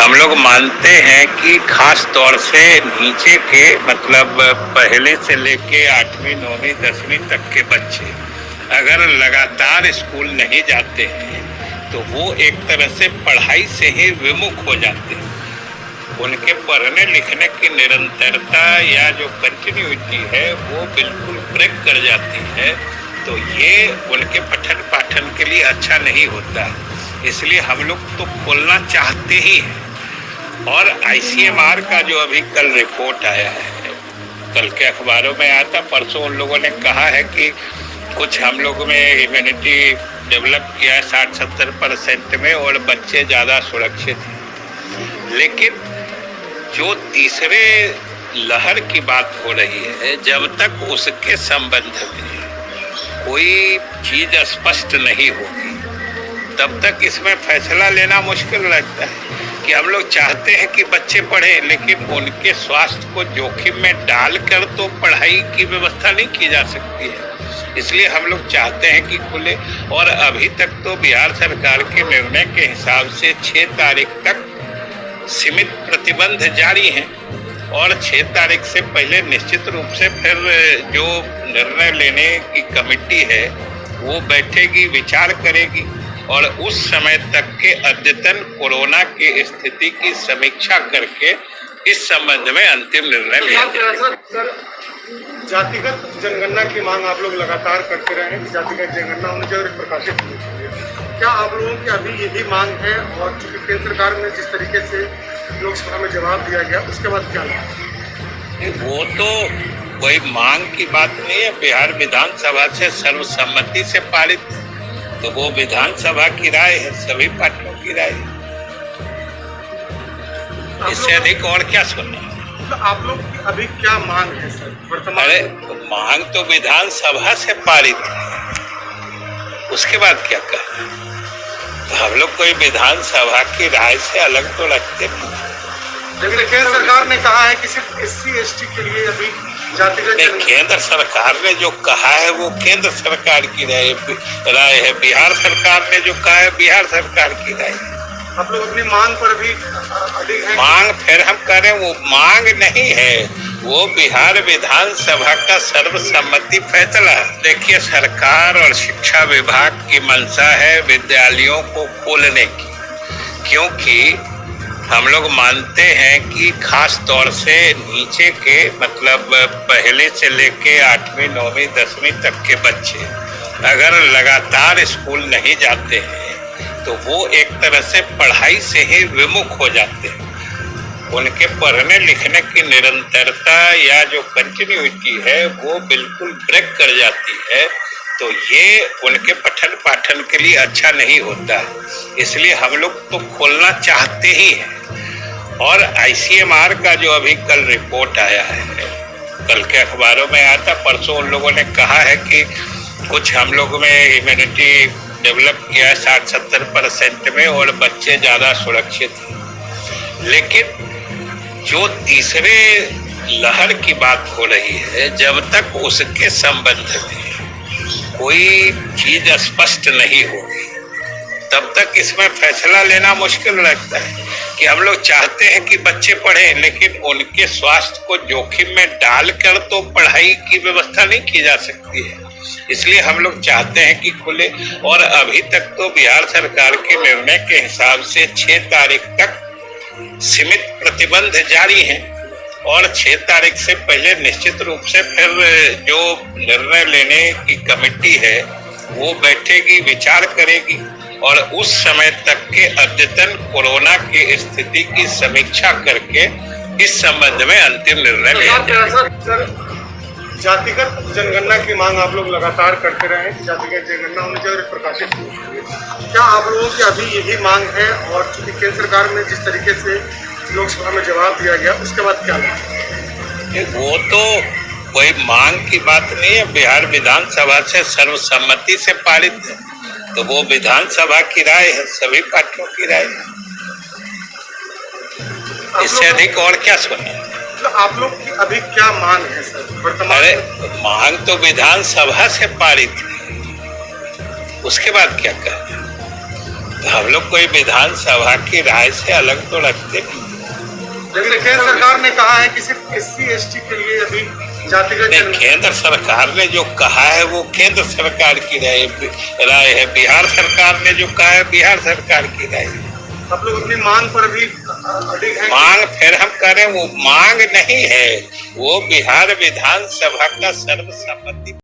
हम लोग मानते हैं कि खास तौर से नीचे के मतलब पहले से लेके 8वीं 9वीं 10वीं तक के बच्चे अगर लगातार स्कूल नहीं जाते हैं तो वो एक तरह से पढ़ाई से ही विमुख हो जाते हैं। उनके पढ़ने लिखने की निरंतरता या जो कंटिन्यूटी है वो बिल्कुल ब्रेक कर जाती है, तो ये उनके पठन पाठन के लिए अच्छा नहीं होता। इसलिए हम लोग तो खोलना चाहते ही हैं। और ICMR का जो अभी कल रिपोर्ट आया है, कल के अखबारों में आया था, परसों उन लोगों ने कहा है कि कुछ हम लोग में इम्यूनिटी डेवलप किया है 60-70% में और बच्चे ज़्यादा सुरक्षित हैं। लेकिन जो तीसरे लहर की बात हो रही है, जब तक उसके संबंध में कोई चीज़ स्पष्ट नहीं होगी तब तक इसमें फैसला लेना मुश्किल लगता है। कि हम लोग चाहते हैं कि बच्चे पढ़ें, लेकिन उनके स्वास्थ्य को जोखिम में डालकर तो पढ़ाई की व्यवस्था नहीं की जा सकती है। इसलिए हम लोग चाहते हैं कि खुले। और अभी तक तो बिहार सरकार के निर्णय के हिसाब से 6 तारीख तक सीमित प्रतिबंध जारी हैं और 6 तारीख से पहले निश्चित रूप से फिर जो निर्णय लेने की कमेटी है वो बैठेगी, विचार करेगी और उस समय तक के अद्यतन कोरोना की स्थिति की समीक्षा करके इस संबंध में अंतिम निर्णय लिया जाएगा। सर, जातिगत जनगणना की मांग आप लोग लगातार करते रहे हैं कि जातिगत जनगणना होनी चाहिए और प्रकाशित होनी चाहिए। क्या आप लोगों की अभी यही मांग है? और चूंकि केंद्र सरकार ने जिस तरीके से लोकसभा में जवाब दिया गया, उसके बाद क्या है? वो तो कोई मांग की बात नहीं है। बिहार विधानसभा से सर्वसम्मति से पारित है, तो वो विधानसभा की राय है, सभी पार्टियों की राय है। इससे अधिक और क्या सुनना? तो आप लोग की अभी क्या मांग है सर वर्तमान? अरे मांग तो विधानसभा से पारित है, उसके बाद क्या कहना? तो हम लोग कोई विधानसभा की राय से अलग तो रखते नहीं। लेकिन केंद्र सरकार ने कहा है कि सिर्फ SC ST के लिए अभी जातिगत केंद्र सरकार ने जो कहा है वो केंद्र सरकार की राय है। बिहार सरकार ने जो कहा है बिहार सरकार की राय है। आप लोग अपनी मांग पर भी अडिग हैं? मांग फिर हम कह रहे हैं वो मांग नहीं है, वो बिहार विधानसभा का सर्वसम्मति फैसला है। देखिए, सरकार और शिक्षा विभाग की मंशा है विद्यालयों को खोलने की, क्योंकि हम लोग मानते हैं कि खास तौर से नीचे के मतलब पहले से लेके 8वीं 9वीं 10वीं तक के बच्चे अगर लगातार स्कूल नहीं जाते हैं तो वो एक तरह से पढ़ाई से ही विमुख हो जाते हैं। उनके पढ़ने लिखने की निरंतरता या जो कंटिन्यूटी है वो बिल्कुल ब्रेक कर जाती है, तो ये उनके पठन पाठन के लिए अच्छा नहीं होता। इसलिए हम लोग तो खोलना चाहते ही हैं। और ICMR का जो अभी कल रिपोर्ट आया है, कल के अखबारों में आया था, परसों उन लोगों ने कहा है कि कुछ हम लोग में इम्यूनिटी डेवलप किया है 60-70% में और बच्चे ज़्यादा सुरक्षित हैं। लेकिन जो तीसरे लहर की बात हो रही है, जब तक उसके संबंध में कोई चीज़ स्पष्ट नहीं होगी तब तक इसमें फैसला लेना मुश्किल लगता है। कि हम लोग चाहते हैं कि बच्चे पढ़ें, लेकिन उनके स्वास्थ्य को जोखिम में डालकर तो पढ़ाई की व्यवस्था नहीं की जा सकती है। इसलिए हम लोग चाहते हैं कि खुले। और अभी तक तो बिहार सरकार के निर्णय के हिसाब से 6 तारीख तक सीमित प्रतिबंध जारी हैं और 6 तारीख से पहले निश्चित रूप से फिर जो निर्णय लेने की कमेटी है वो बैठेगी, विचार करेगी और उस समय तक के अद्यतन कोरोना की स्थिति की समीक्षा करके इस संबंध में अंतिम निर्णय लिया जाएगा। सर, जातिगत जनगणना की मांग आप लोग लगातार करते रहे हैं कि जातिगत जनगणना होनी चाहिए और प्रकाशित होनी चाहिए। क्या आप लोगों की अभी यही मांग है? और चूंकि केंद्र सरकार ने जिस तरीके से लोकसभा में जवाब दिया गया, उसके बाद क्या है? वो तो कोई मांग की बात नहीं है। बिहार विधानसभा से सर्वसम्मति से पारित है, तो वो विधानसभा की राय है, सभी पार्टियों की राय है। इससे अधिक और क्या सुनना? तो आप लोग की अभी क्या मांग है सर वर्तमान? अरे मांग तो विधानसभा से पारित है, उसके बाद क्या कहना? हम लोग कोई विधानसभा की राय से अलग तो रखते नहीं। लेकिन केंद्र सरकार ने कहा है कि सिर्फ SC/ST के लिए अभी जातिगत नहीं, केंद्र सरकार ने जो कहा है वो केंद्र सरकार की राय है। बिहार सरकार ने जो कहा है बिहार सरकार की राय है। आप लोग अपनी मांग पर भी अडिग हैं? मांग फिर हम करें, वो मांग नहीं है, वो बिहार विधानसभा का सर्वसम्मति